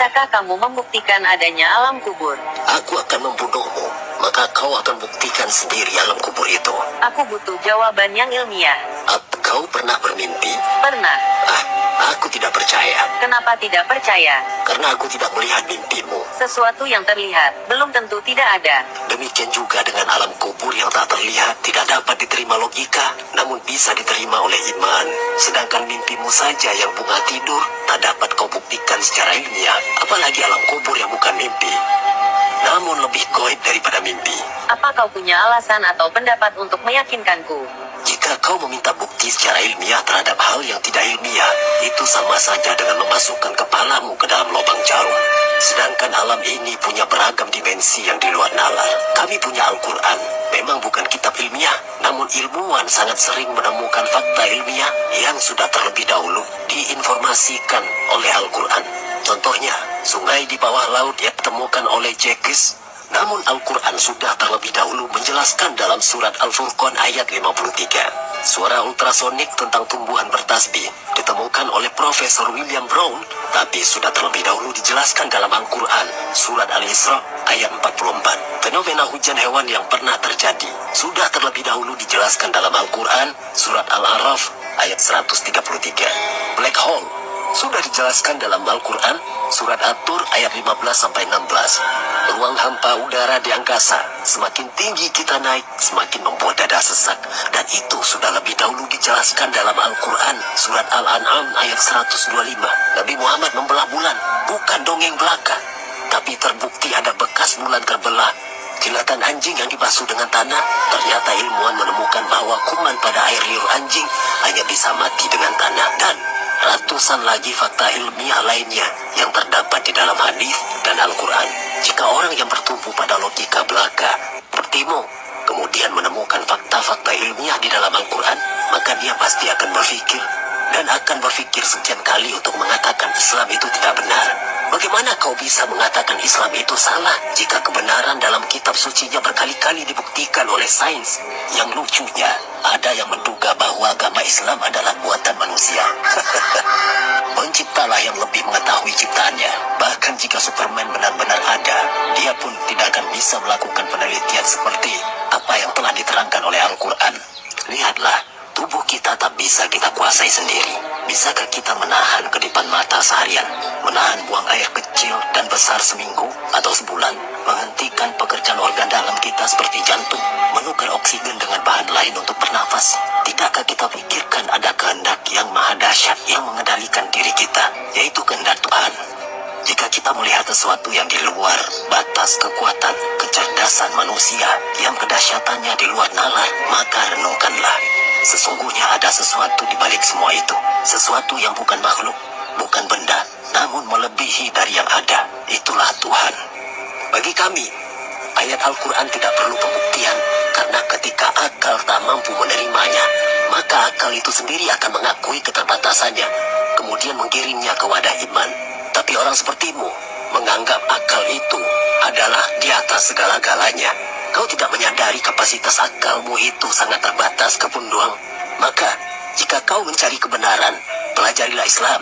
Bisakah kamu membuktikan adanya alam kubur? Aku akan membunuhmu, maka kau akan buktikan sendiri alam kubur itu. Aku butuh jawaban yang ilmiah. Apa kau pernah bermimpi? Pernah. Aku tidak percaya. Kenapa tidak percaya? Karena aku tidak melihat mimpimu. Sesuatu yang terlihat belum tentu tidak ada. Demikian juga dengan alam kubur yang tak terlihat, tidak dapat diterima logika, namun bisa diterima oleh iman. Sedangkan mimpimu saja yang bunga tidur, tak dapat kau buktikan secara ilmiah, apalagi alam kubur yang bukan mimpi, namun lebih gaib daripada mimpi. Apa kau punya alasan atau pendapat untuk meyakinkanku? Jika kau meminta bukti secara ilmiah terhadap hal yang tidak ilmiah, itu sama saja dengan memasukkan kepalamu ke dalam lubang jarum. Sedangkan alam ini punya beragam dimensi yang di luar nalar. Kami punya Al-Quran, memang bukan kitab ilmiah, namun ilmuwan sangat sering menemukan fakta ilmiah yang sudah terlebih dahulu diinformasikan oleh Al-Quran. Contohnya, sungai di bawah laut yang ditemukan oleh Jekis, namun Al-Quran sudah terlebih dahulu menjelaskan dalam surat Al-Furqan ayat 53. Suara ultrasonik tentang tumbuhan bertasbih ditemukan oleh Profesor William Brown, tapi sudah terlebih dahulu dijelaskan dalam Al-Quran, surat Al-Isra ayat 44. Fenomena hujan hewan yang pernah terjadi sudah terlebih dahulu dijelaskan dalam Al-Quran, surat Al-A'raf ayat 133. Black hole sudah dijelaskan dalam Al-Quran, surat At-Tur ayat 15-16. Ruang hampa udara di angkasa, semakin tinggi kita naik, semakin membuat dada sesak. Dan itu sudah lebih dahulu dijelaskan dalam Al-Quran, surat Al-An'am ayat 125. Nabi Muhammad membelah bulan, bukan dongeng belaka, tapi terbukti ada bekas bulan terbelah. Jilatan anjing yang dibasuh dengan tanah, ternyata ilmuwan menemukan bahwa kuman pada air liur anjing hanya bisa mati dengan tanah. Dan ratusan lagi fakta ilmiah lainnya yang terdapat di dalam hadis dan Al-Quran. Jika orang yang bertumpu pada logika belaka sepertimu kemudian menemukan fakta-fakta ilmiah di dalam Al-Quran, maka dia pasti akan berpikir dan akan berpikir sekian kali untuk mengatakan Islam itu tidak benar. Bagaimana kau bisa mengatakan Islam itu salah jika kebenaran dalam kitab sucinya berkali-kali dibuktikan oleh sains? Yang lucunya, ada yang menduga bahwa agama Islam adalah buatan manusia. Penciptalah yang lebih mengetahui ciptaannya. Bahkan jika Superman benar-benar ada, dia pun tidak akan bisa melakukan penelitian seperti apa yang telah diterangkan oleh Al-Quran. Lihatlah, tubuh kita tak bisa kita kuasai sendiri. Bisakah kita menahan kedipan mata seharian, menahan buang air kecil dan besar seminggu atau sebulan, menghentikan pekerjaan organ dalam kita seperti jantung, menukar oksigen dengan bahan lain untuk bernafas? Tidakkah kita pikirkan ada kehendak yang maha dahsyat yang mengendalikan diri kita, yaitu kehendak Tuhan? Jika kita melihat sesuatu yang di luar batas kekuatan, kecerdasan manusia, yang kedahsyatannya di luar nalar, maka renungkanlah. Sesungguhnya ada sesuatu di balik semua itu. Sesuatu yang bukan makhluk, bukan benda, namun melebihi dari yang ada. Itulah Tuhan. Bagi kami, ayat Al-Quran tidak perlu pembuktian, karena ketika akal tak mampu menerimanya, maka akal itu sendiri akan mengakui keterbatasannya, kemudian mengirimnya ke wadah iman. Tapi orang sepertimu menganggap akal itu adalah di atas segala-galanya. Kau tidak menyadari kapasitas akalmu itu sangat terbatas kepunduang. Maka, jika kau mencari kebenaran, pelajarilah Islam.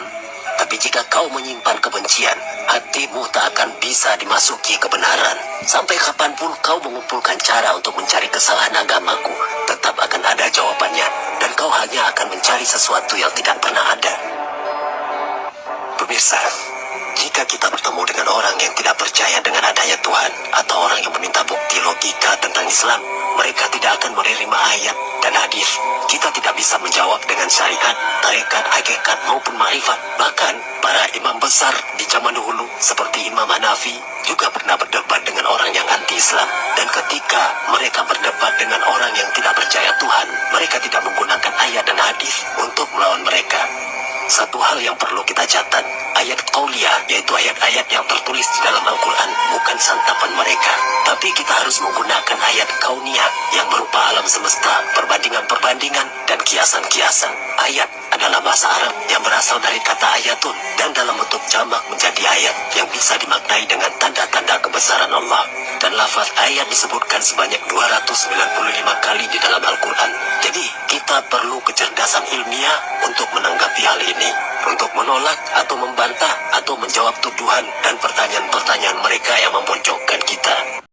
Tapi jika kau menyimpan kebencian, hatimu tak akan bisa dimasuki kebenaran. Sampai kapanpun kau mengumpulkan cara untuk mencari kesalahan agamaku, tetap akan ada jawabannya. Dan kau hanya akan mencari sesuatu yang tidak pernah ada. Pemirsa, jika kita bertemu dengan orang yang tidak percaya dengan adanya Tuhan, atau orang yang meminta bukti logika tentang Islam, mereka tidak akan menerima ayat dan hadis. Kita tidak bisa menjawab dengan syariat, tarekat, hakikat maupun ma'rifat. Bahkan, para imam besar di zaman dahulu, seperti Imam Hanafi, juga pernah berdebat dengan orang yang anti-Islam. Dan ketika mereka berdebat dengan orang yang tidak percaya Tuhan, mereka tidak menggunakan ayat dan hadis untuk melawan mereka. Satu hal yang perlu kita catat, ayat qauliyah, yaitu ayat-ayat yang tertulis di dalam Al-Quran, bukan santapan mereka. Tapi kita harus menggunakan ayat kauniyah yang berupa alam semesta, perbandingan-perbandingan, dan kiasan-kiasan. Ayat adalah bahasa Arab yang berasal dari kata ayatun, dan dalam bentuk jamak menjadi ayat yang bisa dimaknai dengan tanda-tanda kebesaran Allah. Dan lafaz ayat disebutkan sebanyak 295 kali di dalam Al-Quran. Jadi, kita perlu kecerdasan ilmiah untuk menanggapi hal ini. untuk menolak atau membantah atau menjawab tuduhan dan pertanyaan-pertanyaan mereka yang membolehkan